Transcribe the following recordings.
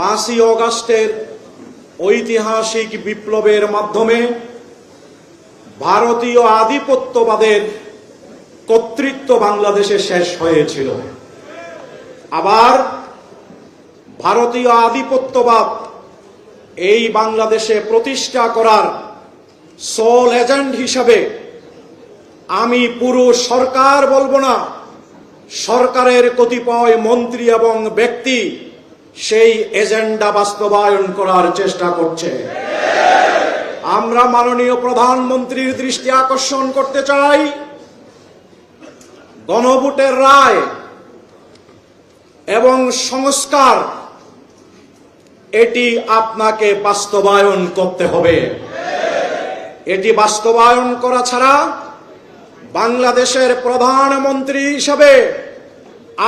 5ই অগাস্টের ঐতিহাসিক বিপ্লবের মাধ্যমে ভারতীয় আধিপত্যবাদের কর্তৃত্ব বাংলাদেশে শেষ হয়েছিল। আবার ভারতীয় আধিপত্যবাদ এই বাংলাদেশে প্রতিষ্ঠা করার সোল এজেন্ট হিসাবে আমি পুরো সরকার বলবো না, সরকারের কতিপয় মন্ত্রী এবং ব্যক্তি সেই এজেন্ডা বাস্তবায়ন করার চেষ্টা করছে। আমরা মাননীয় প্রধানমন্ত্রীর দৃষ্টি আকর্ষণ করতে চাই, গণভোটের রায় এবং সংস্কার এটি আপনাকে বাস্তবায়ন করতে হবে। এটি বাস্তবায়ন করা ছাড়া বাংলাদেশের প্রধানমন্ত্রী হিসেবে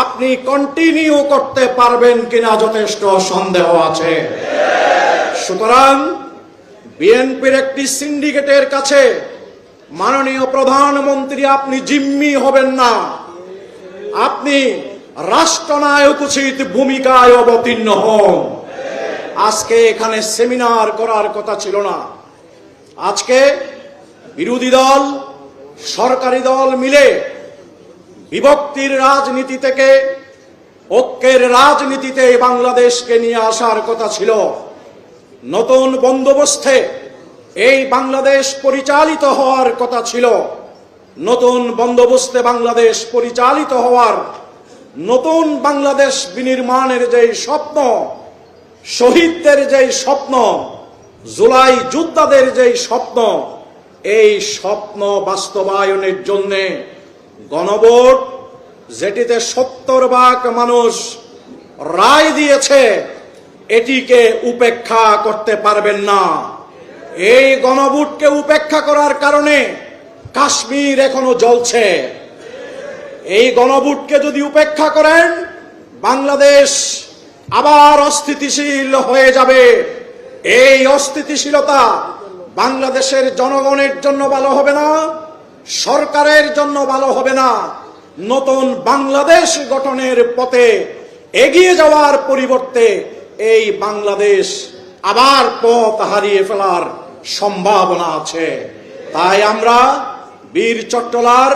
আপনি কন্টিনিউ করতে পারবেন কিনা যথেষ্ট সন্দেহ আছে। সুতরাং বিএনপির একটি সিন্ডিকেটের কাছে মাননীয় প্রধানমন্ত্রী আপনি জিম্মি হবেন না, আপনি রাষ্ট্রনায়ক উচিত ভূমিকায় অবতীর্ণ হন। আজকে এখানে সেমিনার করার কথা ছিল না, আজকে বিরোধী দল সরকারি দল মিলে বিভক্তির রাজনীতি থেকে ঐক্যের রাজনীতিতে বাংলাদেশকে নিয়ে আসার কথা ছিল। নতুন বন্দোবস্তে এই বাংলাদেশ পরিচালিত হওয়ার কথা ছিল। নতুন বন্দোবস্তে বাংলাদেশ পরিচালিত হওয়ার, নতুন বাংলাদেশ বিনির্মাণের যে স্বপ্ন, শহীদদের যে স্বপ্ন, জুলাই যোদ্ধাদের যে স্বপ্ন, এই স্বপ্ন বাস্তবায়নের জন্য গণভোট, যেটিতে 70% মানুষ রায় দিয়েছে, এটিকে উপেক্ষা করতে পারবেন না। এই গণভোটকে উপেক্ষা করার কারণে কাশ্মীর এখনো জ্বলছে। এই গণভোটকে যদি উপেক্ষা করেন, বাংলাদেশ আবার অস্থিতিশীল হয়ে যাবে। এই অস্থিতিশীলতা বাংলাদেশের জনগণের জন্য ভালো হবে না, সরকারের জন্য ভালো হবে না। নতুন বাংলাদেশ গঠনের পথে এগিয়ে যাওয়ার পরিবর্তে এই বাংলাদেশ আবার পথ হারিয়ে ফেলার সম্ভাবনা আছে। তাই আমরা বীর চট্টলার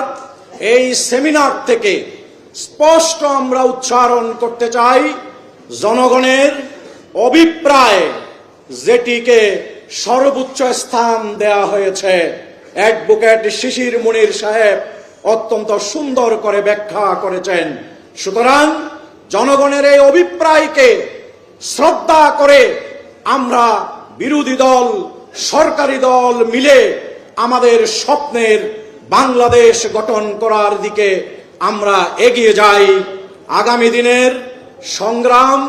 এই সেমিনার থেকে স্পষ্ট আমরা উচ্চারণ করতে চাই, জনগণের অভিপ্রায় যেটিকে সর্বোচ্চ স্থান দেয়া হয়েছে, অ্যাডভোকেট শিশির মুনির সাহেব অত্যন্ত সুন্দর করে ব্যাখ্যা করেছেন। সুতরাং জনগণের এই অভিপ্রায়কে শ্রদ্ধা করে আমরা বিরোধী দল সরকারি দল মিলে আমাদের স্বপ্নের বাংলাদেশ গঠন করার দিকে আমরা এগিয়ে যাই। আগামী দিনের সংগ্রাম,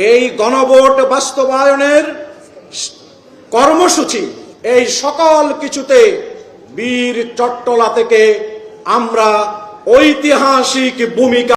এই গণভোট বাস্তবায়নের কর্মসূচি, এই সকল কিছুতে বীর চট্টলা থেকে আমরা ঐতিহাসিক ভূমিকা